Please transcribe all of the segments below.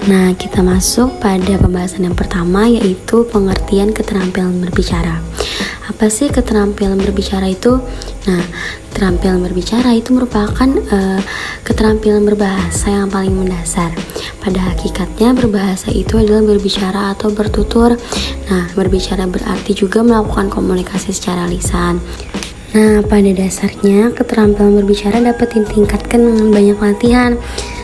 Nah, kita masuk pada pembahasan yang pertama, yaitu pengertian keterampilan berbicara. Apa sih keterampilan berbicara itu? Nah, keterampilan berbicara itu merupakan keterampilan berbahasa yang paling mendasar. Pada hakikatnya, berbahasa itu adalah berbicara atau bertutur. Nah, berbicara berarti juga melakukan komunikasi secara lisan. Nah, pada dasarnya, keterampilan berbicara dapat ditingkatkan dengan banyak latihan.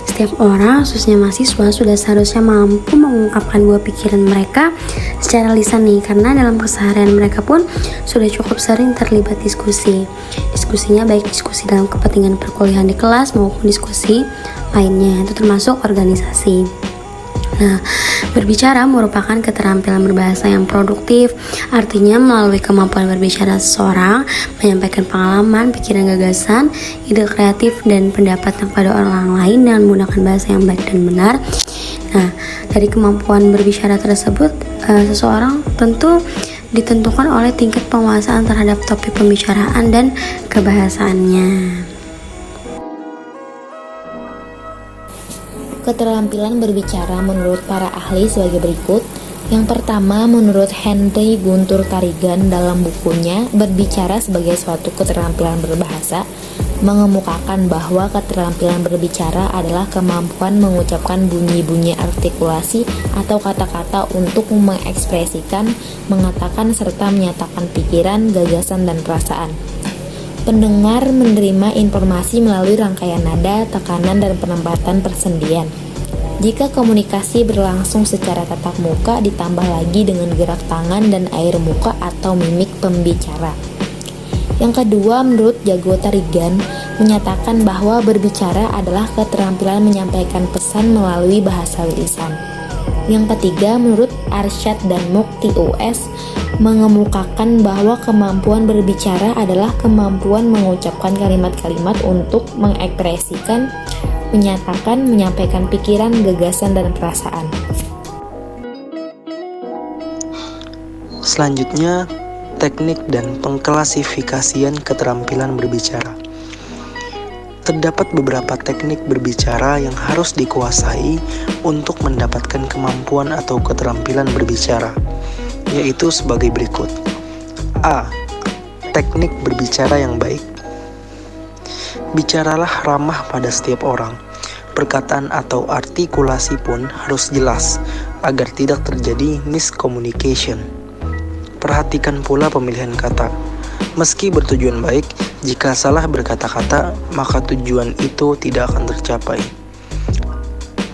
Setiap orang, khususnya mahasiswa, sudah seharusnya mampu mengungkapkan buah pikiran mereka secara lisan nih, karena dalam keseharian mereka pun sudah cukup sering terlibat diskusi. Diskusinya baik diskusi dalam kepentingan perkuliahan di kelas maupun diskusi lainnya, itu termasuk organisasi. Nah, berbicara merupakan keterampilan berbahasa yang produktif. Artinya melalui kemampuan berbicara seseorang menyampaikan pengalaman, pikiran, gagasan, ide kreatif, dan pendapat kepada orang lain dengan menggunakan bahasa yang baik dan benar. Nah, dari kemampuan berbicara tersebut, seseorang tentu ditentukan oleh tingkat penguasaan terhadap topik pembicaraan dan kebahasaannya. Keterampilan berbicara menurut para ahli sebagai berikut. Yang pertama, menurut Henry Guntur Tarigan dalam bukunya Berbicara sebagai suatu keterampilan berbahasa, mengemukakan bahwa keterampilan berbicara adalah kemampuan mengucapkan bunyi-bunyi artikulasi atau kata-kata untuk mengekspresikan, mengatakan, serta menyatakan pikiran, gagasan, dan perasaan. Pendengar menerima informasi melalui rangkaian nada, tekanan, dan penempatan persendian. Jika komunikasi berlangsung secara tatap muka ditambah lagi dengan gerak tangan dan air muka atau mimik pembicara. Yang kedua, menurut Jago Tarigan, menyatakan bahwa berbicara adalah keterampilan menyampaikan pesan melalui bahasa lisan. Yang ketiga, menurut Arsyad dan Mukti US, mengemukakan bahwa kemampuan berbicara adalah kemampuan mengucapkan kalimat-kalimat untuk mengekspresikan, menyatakan, menyampaikan pikiran, gagasan, dan perasaan. Selanjutnya, teknik dan pengklasifikasian keterampilan berbicara. Terdapat beberapa teknik berbicara yang harus dikuasai untuk mendapatkan kemampuan atau keterampilan berbicara, yaitu sebagai berikut. A. Teknik berbicara yang baik. Bicaralah ramah pada setiap orang. Perkataan atau artikulasi pun harus jelas agar tidak terjadi miscommunication. Perhatikan pula pemilihan kata. Meski bertujuan baik, jika salah berkata-kata, maka tujuan itu tidak akan tercapai.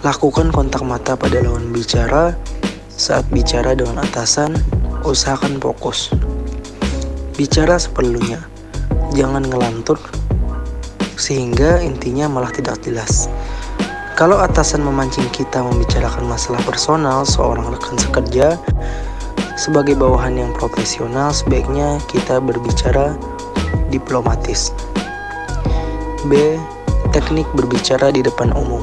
Lakukan kontak mata pada lawan bicara. Saat bicara dengan atasan, usahakan fokus. Bicara seperlunya, jangan ngelantur, sehingga intinya malah tidak jelas. Kalau atasan memancing kita membicarakan masalah personal seorang rekan sekerja, sebagai bawahan yang profesional, sebaiknya kita berbicara diplomatis. B. Teknik berbicara di depan umum.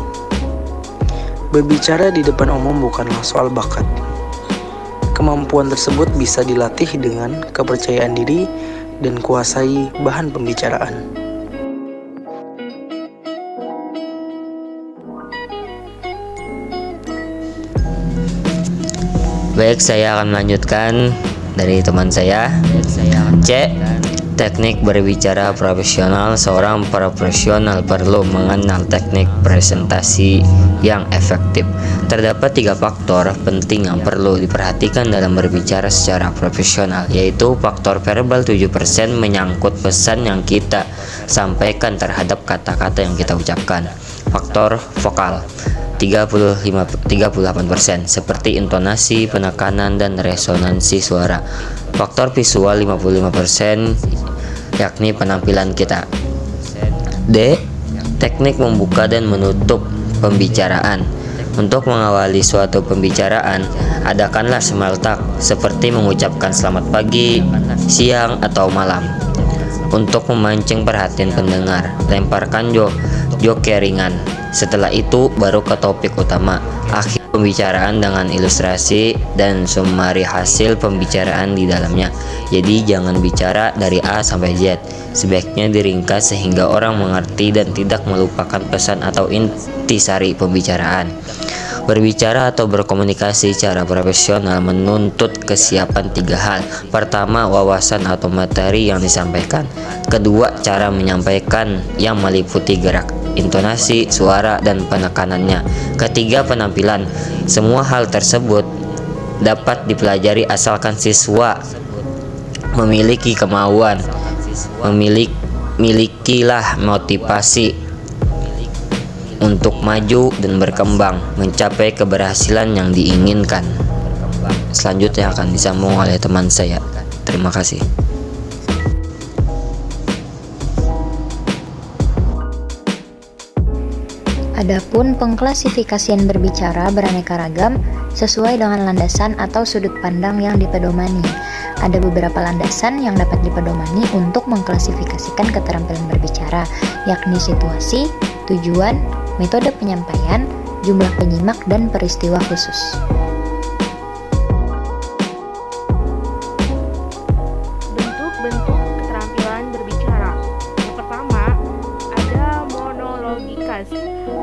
Berbicara di depan umum bukanlah soal bakat. Kemampuan tersebut bisa dilatih dengan kepercayaan diri dan kuasai bahan pembicaraan. Baik, saya akan melanjutkan dari teman saya. C. Teknik berbicara profesional. Seorang profesional perlu mengenal teknik presentasi yang efektif. Terdapat 3 faktor penting yang perlu diperhatikan dalam berbicara secara profesional, yaitu faktor verbal 7% menyangkut pesan yang kita sampaikan terhadap kata-kata yang kita ucapkan. Faktor vokal 38% seperti intonasi, penekanan, dan resonansi suara. Faktor visual 55% yakni penampilan kita. D. Teknik membuka dan menutup pembicaraan. Untuk mengawali suatu pembicaraan, adakanlah small talk seperti mengucapkan selamat pagi, siang, atau malam. untuk memancing perhatian pendengar. Lemparkan joke ringan. Setelah itu baru ke topik utama. Akhir pembicaraan dengan ilustrasi dan summary hasil pembicaraan di dalamnya. Jadi jangan bicara dari A sampai Z. Sebaiknya diringkas sehingga orang mengerti dan tidak melupakan pesan atau intisari pembicaraan. Berbicara atau berkomunikasi secara profesional menuntut kesiapan 3 hal. Pertama, wawasan atau materi yang disampaikan. Kedua, cara menyampaikan yang meliputi gerak, intonasi, suara, dan penekanannya. Ketiga, penampilan. Semua hal tersebut dapat dipelajari asalkan siswa memiliki kemauan, milikilah motivasi untuk maju dan berkembang, mencapai keberhasilan yang diinginkan. Selanjutnya akan disambung oleh teman saya. Terima kasih. Adapun pengklasifikasian berbicara beraneka ragam sesuai dengan landasan atau sudut pandang yang dipedomani. Ada beberapa landasan yang dapat dipedomani untuk mengklasifikasikan keterampilan berbicara, yakni situasi, tujuan, metode penyampaian, jumlah penyimak, dan peristiwa khusus. Bentuk-bentuk keterampilan berbicara. Yang pertama, ada monologikas,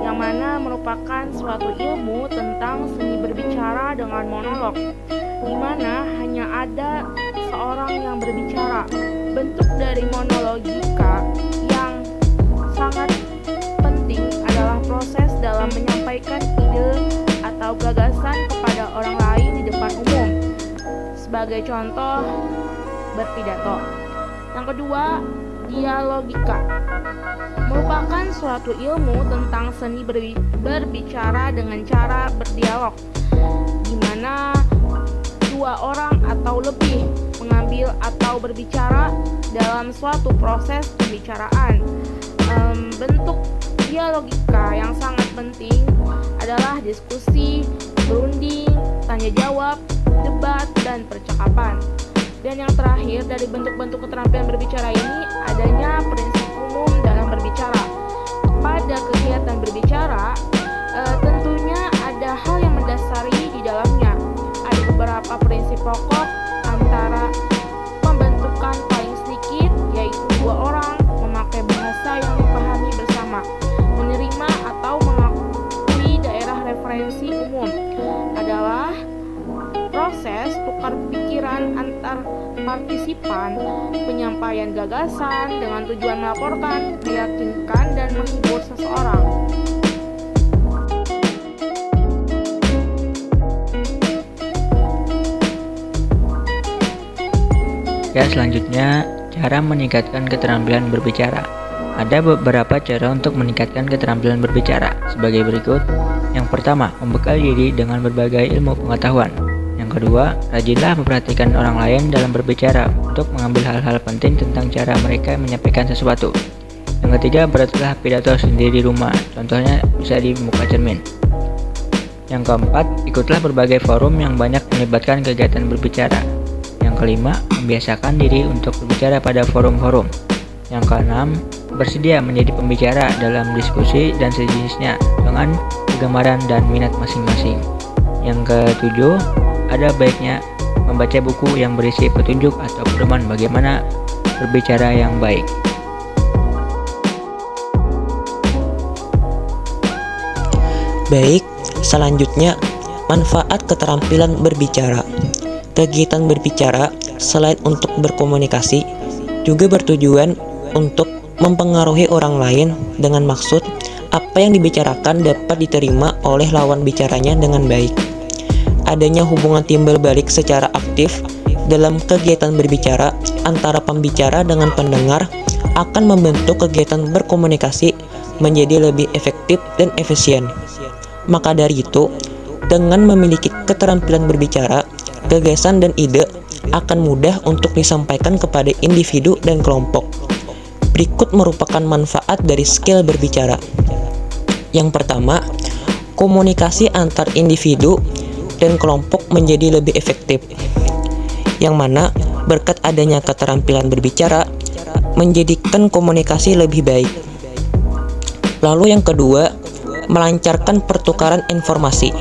yang mana merupakan suatu ilmu tentang seni berbicara dengan monolog, di mana hanya ada seorang yang berbicara. Bentuk dari monologika yang sangat penting adalah proses dalam menyampaikan ide atau gagasan kepada orang lain di depan umum. Sebagai contoh, berpidato. Yang kedua, dialogika, merupakan suatu ilmu tentang seni berbicara dengan cara berdialog, di mana 2 orang atau lebih mengambil atau berbicara dalam suatu proses pembicaraan. Bentuk dialogika yang sangat penting adalah diskusi, berunding, tanya jawab, debat, dan percakapan. Dan yang terakhir dari bentuk-bentuk keterampilan berbicara ini adanya prinsip umum dalam berbicara. Pada kegiatan berbicara, tentunya ada hal yang mendasari di dalamnya. Ada beberapa prinsip pokok, antara pembentukan paling sedikit, yaitu 2 orang memakai bahasa yang dipahami bersama, menerima atau mengakui daerah referensi umum, adalah proses tukar pikiran antar partisipan, penyampaian gagasan dengan tujuan melaporkan, meyakinkan, dan menghibur seseorang. Ya, selanjutnya cara meningkatkan keterampilan berbicara. Ada beberapa cara untuk meningkatkan keterampilan berbicara sebagai berikut. Yang pertama, membekal diri dengan berbagai ilmu pengetahuan. Yang kedua, rajinlah memperhatikan orang lain dalam berbicara untuk mengambil hal-hal penting tentang cara mereka menyampaikan sesuatu. Yang ketiga, buatlah pidato sendiri di rumah, contohnya bisa di muka cermin. Yang keempat, ikutlah berbagai forum yang banyak melibatkan kegiatan berbicara. Yang kelima, membiasakan diri untuk berbicara pada forum-forum. Yang keenam, bersedia menjadi pembicara dalam diskusi dan sejenisnya dengan kegemaran dan minat masing-masing. Yang ketujuh, ada baiknya membaca buku yang berisi petunjuk atau pedoman bagaimana berbicara yang baik. Baik, selanjutnya manfaat keterampilan berbicara. Kegiatan berbicara selain untuk berkomunikasi juga bertujuan untuk mempengaruhi orang lain dengan maksud apa yang dibicarakan dapat diterima oleh lawan bicaranya dengan baik. Adanya hubungan timbal balik secara aktif dalam kegiatan berbicara antara pembicara dengan pendengar akan membentuk kegiatan berkomunikasi menjadi lebih efektif dan efisien. Maka dari itu, dengan memiliki keterampilan berbicara, gagasan dan ide akan mudah untuk disampaikan kepada individu dan kelompok. Berikut merupakan manfaat dari skill berbicara. Yang pertama, komunikasi antar individu dan kelompok menjadi lebih efektif. Yang mana berkat adanya keterampilan berbicara, menjadikan komunikasi lebih baik. Lalu yang kedua, melancarkan pertukaran informasi.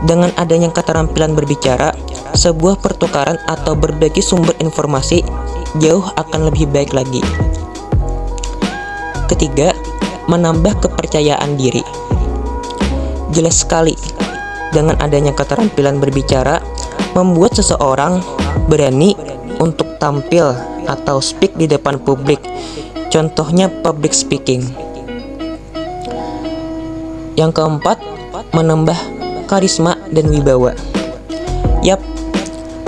Dengan adanya keterampilan berbicara, sebuah pertukaran atau berbagi sumber informasi jauh akan lebih baik lagi. Ketiga, menambah kepercayaan diri. Jelas sekali, dengan adanya keterampilan berbicara, membuat seseorang berani untuk tampil atau speak di depan publik. Contohnya public speaking. Yang keempat, menambah karisma dan wibawa. Yap,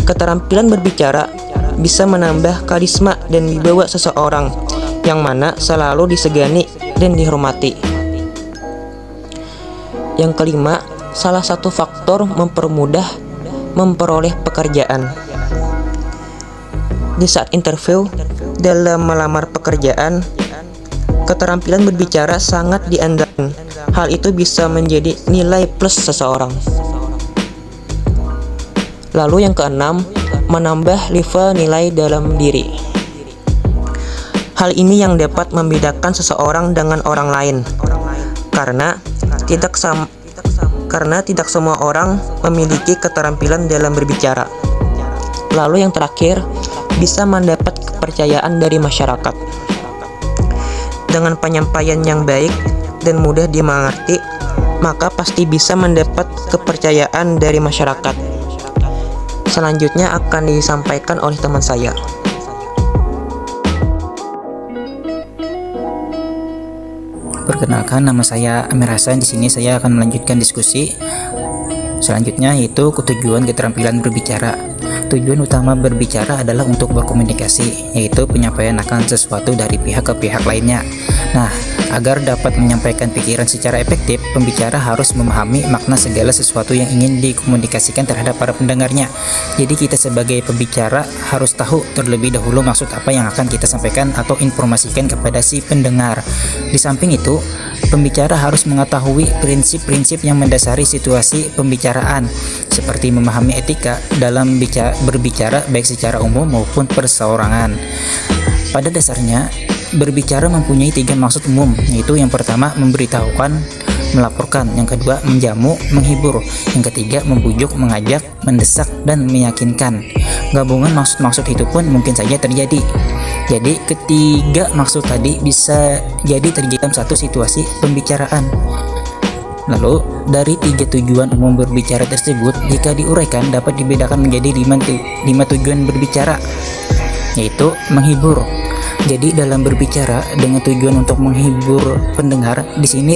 keterampilan berbicara bisa menambah karisma dan wibawa seseorang yang mana selalu disegani dan dihormati. Yang kelima, salah satu faktor mempermudah memperoleh pekerjaan. Di saat interview dalam melamar pekerjaan, keterampilan berbicara sangat diandalkan. Hal itu bisa menjadi nilai plus seseorang. Lalu yang keenam, menambah level nilai dalam diri. Hal ini yang dapat membedakan seseorang dengan orang lain. Karena tidak semua orang memiliki keterampilan dalam berbicara. Lalu yang terakhir, bisa mendapat kepercayaan dari masyarakat. Dengan penyampaian yang baik dan mudah dimengerti, maka pasti bisa mendapat kepercayaan dari masyarakat. Selanjutnya akan disampaikan oleh teman saya. Perkenalkan, nama saya Amir Hasan. Di sini saya akan melanjutkan diskusi selanjutnya, yaitu tujuan keterampilan berbicara. Tujuan utama berbicara adalah untuk berkomunikasi, yaitu penyampaian akan sesuatu dari pihak ke pihak lainnya. Nah, agar dapat menyampaikan pikiran secara efektif, pembicara harus memahami makna segala sesuatu yang ingin dikomunikasikan terhadap para pendengarnya. Jadi kita sebagai pembicara harus tahu terlebih dahulu maksud apa yang akan kita sampaikan atau informasikan kepada si pendengar. Di samping itu, pembicara harus mengetahui prinsip-prinsip yang mendasari situasi pembicaraan, seperti memahami etika dalam berbicara baik secara umum maupun perseorangan. Pada dasarnya, berbicara mempunyai 3 maksud umum, yaitu yang pertama memberitahukan, melaporkan, yang kedua menjamu, menghibur, yang ketiga membujuk, mengajak, mendesak, dan meyakinkan. Gabungan maksud-maksud itu pun mungkin saja terjadi. Jadi ketiga maksud tadi bisa jadi terjadi dalam satu situasi pembicaraan. Lalu dari 3 tujuan umum berbicara tersebut, jika diuraikan dapat dibedakan menjadi 5 tujuan berbicara, yaitu menghibur. Jadi dalam berbicara dengan tujuan untuk menghibur pendengar, di sini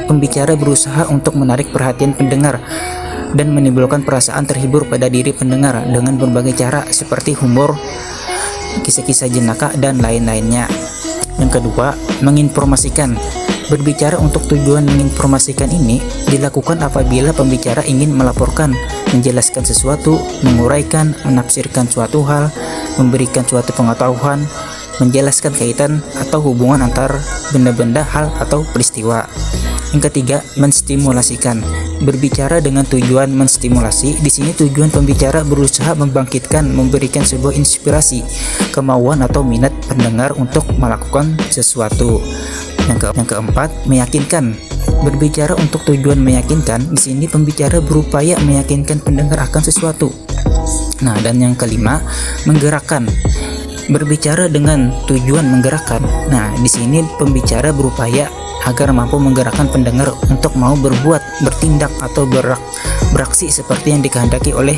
pembicara berusaha untuk menarik perhatian pendengar dan menimbulkan perasaan terhibur pada diri pendengar dengan berbagai cara seperti humor, kisah-kisah jenaka, dan lain-lainnya. Yang kedua, menginformasikan. Berbicara untuk tujuan menginformasikan ini dilakukan apabila pembicara ingin melaporkan, menjelaskan sesuatu, menguraikan, menafsirkan suatu hal, memberikan suatu pengetahuan, menjelaskan kaitan atau hubungan antar benda-benda, hal, atau peristiwa. Yang ketiga, menstimulasikan. Berbicara dengan tujuan menstimulasi, di sini tujuan pembicara berusaha membangkitkan, memberikan sebuah inspirasi, kemauan atau minat pendengar untuk melakukan sesuatu. Yang keempat, meyakinkan. Berbicara untuk tujuan meyakinkan, di sini pembicara berupaya meyakinkan pendengar akan sesuatu. Nah, dan yang kelima, menggerakkan. Berbicara dengan tujuan menggerakkan. Nah, di sini pembicara berupaya agar mampu menggerakkan pendengar untuk mau berbuat, bertindak, atau beraksi seperti yang dikehendaki oleh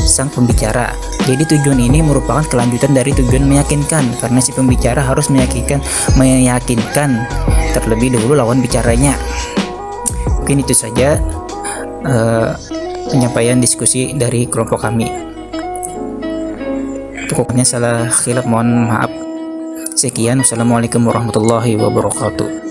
sang pembicara. Jadi tujuan ini merupakan kelanjutan dari tujuan meyakinkan, karena si pembicara harus meyakinkan terlebih dahulu lawan bicaranya. Mungkin itu saja penyampaian diskusi dari kelompok kami. Pokoknya salah khilaf mohon maaf. Sekian, wassalamualaikum warahmatullahi wabarakatuh.